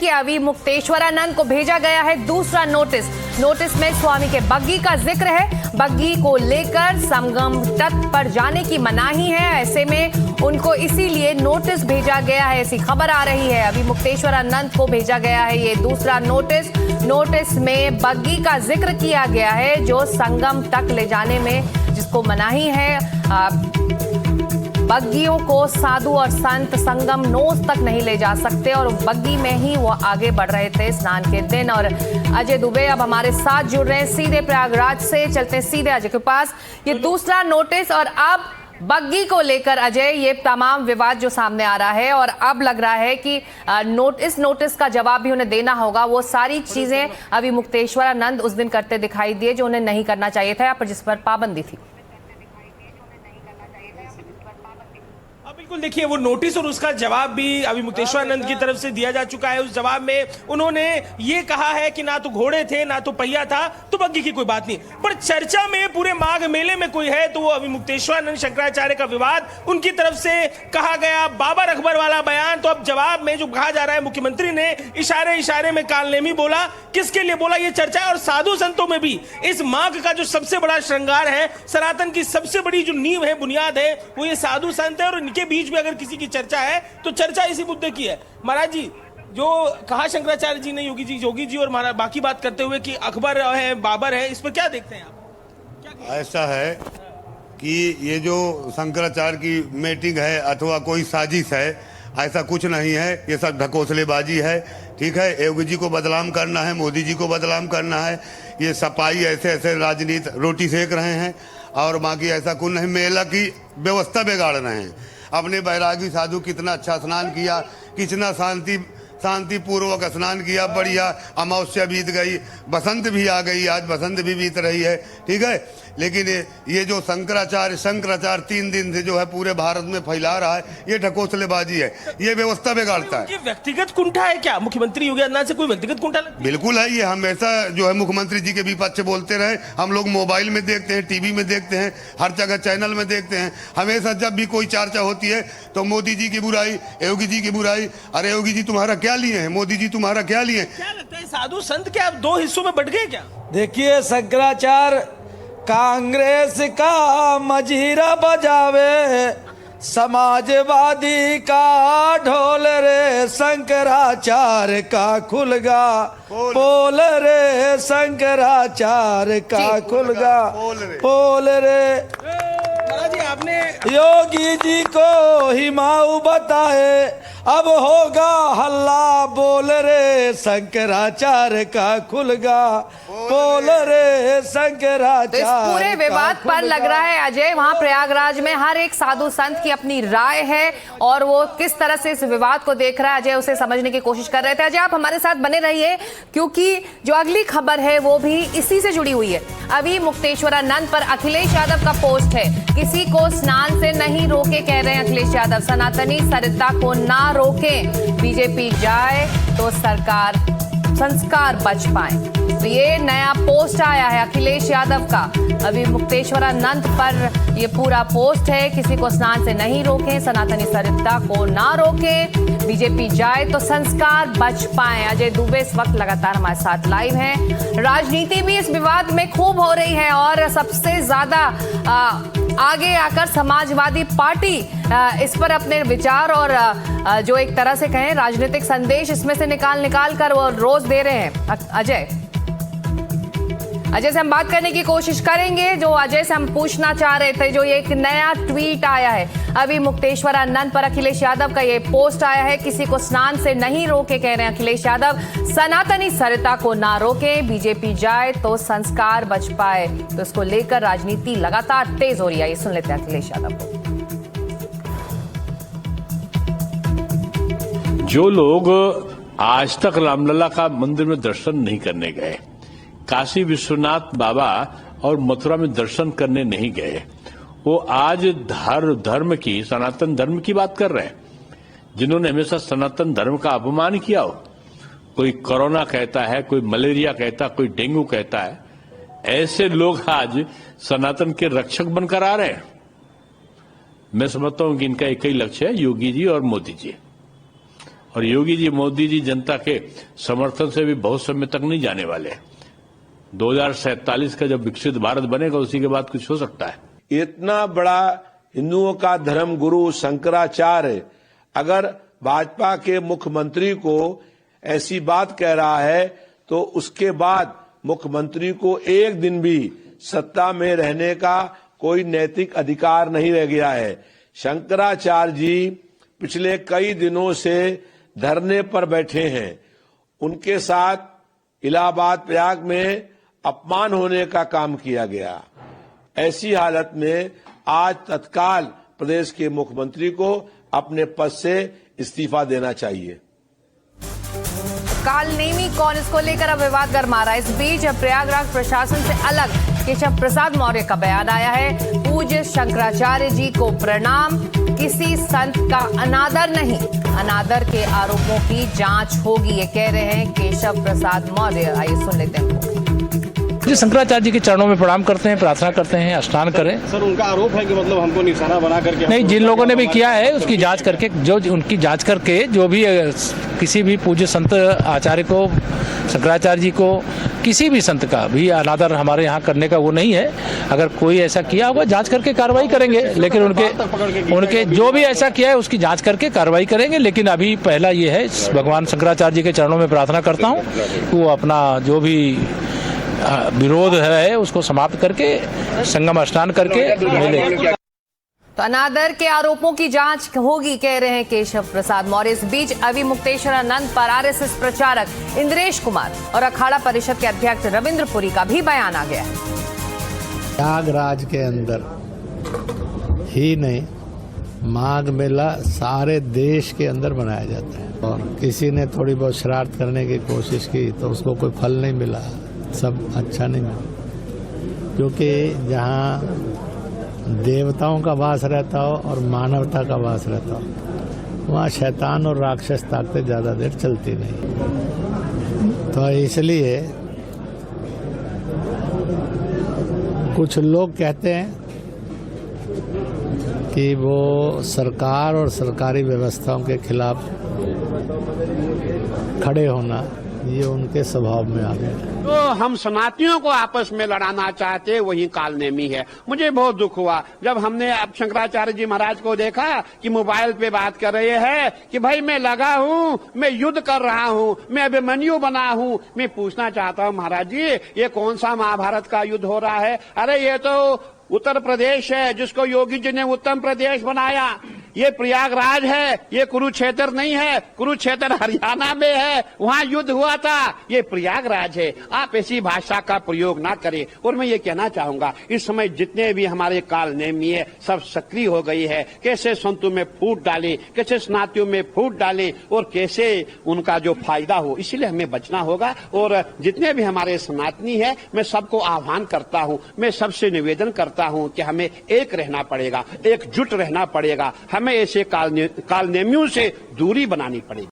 कि अभी मुक्तेश्वरानंद को भेजा गया है दूसरा नोटिस। नोटिस में स्वामी के बग्गी का जिक्र है। बग्गी को लेकर संगम तट पर जाने की मनाही है। ऐसे में उनको इसीलिए नोटिस भेजा गया है, ऐसी खबर आ रही है। अभी मुक्तेश्वरानंद को भेजा गया है ये दूसरा नोटिस। नोटिस में बग्गी का जिक्र किया गया है जो संगम तक ले जाने में जिसको मनाही है। बग्गियों को साधु और संत संगम नोस तक नहीं ले जा सकते और बग्गी में ही वो आगे बढ़ रहे थे स्नान के दिन। और अजय दुबे अब हमारे साथ जुड़ रहे हैं सीधे प्रयागराज से। चलते हैं सीधे अजय के पास। ये दूसरा नोटिस और अब बग्गी को लेकर अजय ये तमाम विवाद जो सामने आ रहा है और अब लग रहा है कि इस नोटिस का जवाब भी उन्हें देना होगा। वो सारी चीजें अभी मुक्तेश्वरानंद उस दिन करते दिखाई दिए जो उन्हें नहीं करना चाहिए था या पर जिस पर पाबंदी थी। बिल्कुल, देखिए वो नोटिस और उसका जवाब भी अभी मुक्तेश्वरानंद की तरफ से दिया जा चुका है। उस जवाब में उन्होंने ये कहा है कि ना तो घोड़े थे ना तो पहिया था, तो बग्गी की कोई बात नहीं। पर चर्चा में पूरे माघ मेले में कोई है तो वो अभी मुक्तेश्वरानंद शंकराचार्य का विवाद, उनकी तरफ से कहा गया बाबर अकबर वाला बयान। तो अब जवाब में जो कहा जा रहा है मुख्यमंत्री ने इशारे इशारे में कालनेमी बोला, किसके लिए बोला ये चर्चा है। और साधु संतों में भी इस माघ का जो सबसे बड़ा श्रृंगार है, सनातन की सबसे बड़ी जो नींव है, बुनियाद है, वो ये साधु संत है। और इनके बीच में अगर किसी की चर्चा है तो चर्चा इसी मुद्दे की है। महाराज जी, जो कहा शंकराचार्य जी ने योगी जी और महाराज बाकी बात करते हुए कि अकबर है बाबर है, इस पर क्या देखते हैं आप? ऐसा है कि ये जो शंकराचार्य की मीटिंग है अथवा कोई साजिश है, ऐसा कुछ नहीं है। ये सब ढकोसलेबाजी है। ठीक है, योगी जी को बदनाम करना है, मोदी जी को बदनाम करना है। ये सपाई ऐसे ऐसे राजनीति रोटी सेक रहे हैं और बाकी ऐसा कुछ नहीं। मेला की व्यवस्था बिगाड़ रहे हैं। अपने बैरागी साधु कितना अच्छा स्नान किया, कितना शांतिपूर्वक स्नान किया, बढ़िया। अमावस्या बीत गई, बसंत भी आ गई, आज बसंत भी बीत रही है। ठीक है, लेकिन ये जो शंकराचार्य 3 दिन से जो है पूरे भारत में फैला रहा है, ये ढकोसलेबाजी है, ये व्यवस्था बिगाड़ता है। ये व्यक्तिगत कुंठा है क्या? मुख्यमंत्री योगी आदित्यनाथ से कोई व्यक्तिगत कुंठा लगता है? बिल्कुल है। ये हमेशा जो है मुख्यमंत्री जी के विपक्ष बोलते रहे। हम लोग मोबाइल में देखते हैं, टीवी में देखते हैं, हर जगह चैनल में देखते हैं। हमेशा जब भी कोई चर्चा होती है तो मोदी जी की बुराई, योगी जी की बुराई। अरे योगी जी तुम्हारा क्या लिए हैं, मोदी जी तुम्हारा क्या लिए? क्या लगता है साधु संत क्या अब 2 हिस्सों में बट गए क्या? देखिए, शंकराचार्य कांग्रेस का मजीरा बजावे, समाजवादी का ढोल रे, शंकराचार्य का खुलगा पोल रे, शंकराचार्य का खुलगा पोल रे। महाराज जी, आपने योगी जी को हिमाऊ बताए, अब होगा हल्ला बोल रे, शंकराचार्य का खुलगा बोल रे, शंकराचार्य। तो इस पूरे विवाद पर लग रहा है अजय, वहां प्रयागराज में हर एक साधु संत की अपनी राय है और वो किस तरह से इस विवाद को देख रहा है अजय उसे समझने की कोशिश कर रहे थे। अजय, आप हमारे साथ बने रहिए क्योंकि जो अगली खबर है वो भी इसी से जुड़ी हुई है। अभी मुक्तेश्वरानंद पर अखिलेश यादव का पोस्ट है, किसी को स्नान से नहीं रोके कह रहे हैं अखिलेश यादव। सनातनी सरिता को ना रोके, बीजेपी जाए तो सरकार संस्कार बच पाए। तो ये नया पोस्ट आया है अखिलेश यादव का। अभी मुक्तेश्वरानंद पर ये पूरा पोस्ट है, किसी को स्नान से नहीं रोके, सनातनी सरिता को ना रोके, बीजेपी जाए तो संस्कार बच पाए। अजय दुबे इस वक्त लगातार हमारे साथ लाइव हैं। राजनीति भी इस विवाद में खूब हो रही है और सबसे ज्यादा आगे आकर समाजवादी पार्टी इस पर अपने विचार और जो एक तरह से कहें राजनीतिक संदेश इसमें से निकाल कर वो रोज दे रहे हैं। अजय से हम बात करने की कोशिश करेंगे। जो अजय से हम पूछना चाह रहे थे, जो ये एक नया ट्वीट आया है अभी मुक्तेश्वरानंद पर, अखिलेश यादव का ये पोस्ट आया है, किसी को स्नान से नहीं रोके कह रहे हैं अखिलेश यादव, सनातनी सरिता को ना रोके, बीजेपी जाए तो संस्कार बच पाए। तो इसको लेकर राजनीति लगातार तेज हो रही है। ये सुन लेते हैं अखिलेश यादव को। जो लोग आज तक रामलला का मंदिर में दर्शन नहीं करने गए, काशी विश्वनाथ बाबा और मथुरा में दर्शन करने नहीं गए, वो आज धर्म की, सनातन धर्म की बात कर रहे हैं। जिन्होंने हमेशा सनातन धर्म का अपमान किया हो, कोई कोरोना कहता है, कोई मलेरिया कहता है, कोई डेंगू कहता है, ऐसे लोग आज सनातन के रक्षक बनकर आ रहे हैं। मैं समझता हूं कि इनका एक ही लक्ष्य है, योगी जी और मोदी जी। और योगी जी मोदी जी जनता के समर्थन से भी बहुत समय तक नहीं जाने वाले। 2047 का जब विकसित भारत बनेगा उसी के बाद कुछ हो सकता है। इतना बड़ा हिंदुओं का धर्म गुरु शंकराचार्य अगर भाजपा के मुख्यमंत्री को ऐसी बात कह रहा है तो उसके बाद मुख्यमंत्री को एक दिन भी सत्ता में रहने का कोई नैतिक अधिकार नहीं रह गया है। शंकराचार्य जी पिछले कई दिनों से धरने पर बैठे हैं। उनके साथ इलाहाबाद प्रयाग में अपमान होने का काम किया गया। ऐसी हालत में आज तत्काल प्रदेश के मुख्यमंत्री को अपने पद से इस्तीफा देना चाहिए। काल नेमी कौन, इसको लेकर अब विवाद गर्मा रहा है। इस बीच प्रयागराज प्रशासन से अलग केशव प्रसाद मौर्य का बयान आया है। पूज्य शंकराचार्य जी को प्रणाम, किसी संत का अनादर नहीं, अनादर के आरोपों की जांच होगी, ये कह रहे हैं केशव प्रसाद मौर्य। आइए सुन लेते हैं। जी शंकराचार्य जी के चरणों में प्रणाम करते हैं, प्रार्थना करते हैं, स्नान करें। सर उनका आरोप है कि मतलब हमको निशाना बना करके नहीं, जिन लोगों ने भी किया है उसकी जांच करके, जो उनकी जांच करके जो भी किसी भी पूज्य संत आचार्य को, शंकराचार्य जी को, किसी भी संत का भी अनादर हमारे यहाँ करने का वो नहीं है। अगर कोई ऐसा किया होगा जांच करके कार्रवाई करेंगे, लेकिन उनके जो भी ऐसा किया है उसकी जांच करके कार्रवाई करेंगे। लेकिन अभी पहला ये है, भगवान शंकराचार्य जी के चरणों में प्रार्थना करता हूँ कि वो अपना जो भी विरोध है उसको समाप्त करके संगम स्नान करके मिले। तो अनादर के आरोपों की जांच होगी, कह रहे हैं केशव प्रसाद मौर्य। इस बीच अवि मुक्तेश्वरानंद पर आरएसएस प्रचारक इंद्रेश कुमार और अखाड़ा परिषद के अध्यक्ष रविंद्र पुरी का भी बयान आ गया है। प्रयागराज के अंदर ही नहीं, माघ मेला सारे देश के अंदर मनाया जाता है और किसी ने थोड़ी बहुत शरारत करने की कोशिश की तो उसको कोई फल नहीं मिला, सब अच्छा नहीं मिला। क्योंकि जहाँ देवताओं का वास रहता हो और मानवता का वास रहता हो, वहाँ शैतान और राक्षस ताकतें ज़्यादा देर चलती नहीं। तो इसलिए कुछ लोग कहते हैं कि वो सरकार और सरकारी व्यवस्थाओं के खिलाफ खड़े होना ये उनके स्वभाव में आ गया। तो हम सनातनियों को आपस में लड़ाना चाहते वही कालनेमी है। मुझे बहुत दुख हुआ जब हमने अब शंकराचार्य जी महाराज को देखा कि मोबाइल पे बात कर रहे हैं कि भाई मैं लगा हूँ, मैं युद्ध कर रहा हूँ, मैं अभिमन्यु बना हूँ। मैं पूछना चाहता हूँ महाराज जी, ये कौन सा महाभारत का युद्ध हो रहा है? अरे ये तो उत्तर प्रदेश है जिसको योगी जी ने उत्तम प्रदेश बनाया। ये प्रयागराज है, ये कुरुक्षेत्र नहीं है। कुरुक्षेत्र हरियाणा में है, वहाँ युद्ध हुआ था। ये प्रयागराज है। आप ऐसी भाषा का प्रयोग ना करें। और मैं ये कहना चाहूंगा, इस समय जितने भी हमारे काल नेमी है सब सक्रिय हो गई है। कैसे संतों में फूट डाले, कैसे स्नातियों में फूट डाले और कैसे उनका जो फायदा हो, इसीलिए हमें बचना होगा। और जितने भी हमारे सनातनी है मैं सबको आह्वान करता हूँ, मैं सबसे निवेदन करता हूँ कि हमें एक रहना पड़ेगा, एकजुट रहना पड़ेगा। हमें ऐसे कालनेमियों से दूरी बनानी पड़ेगी।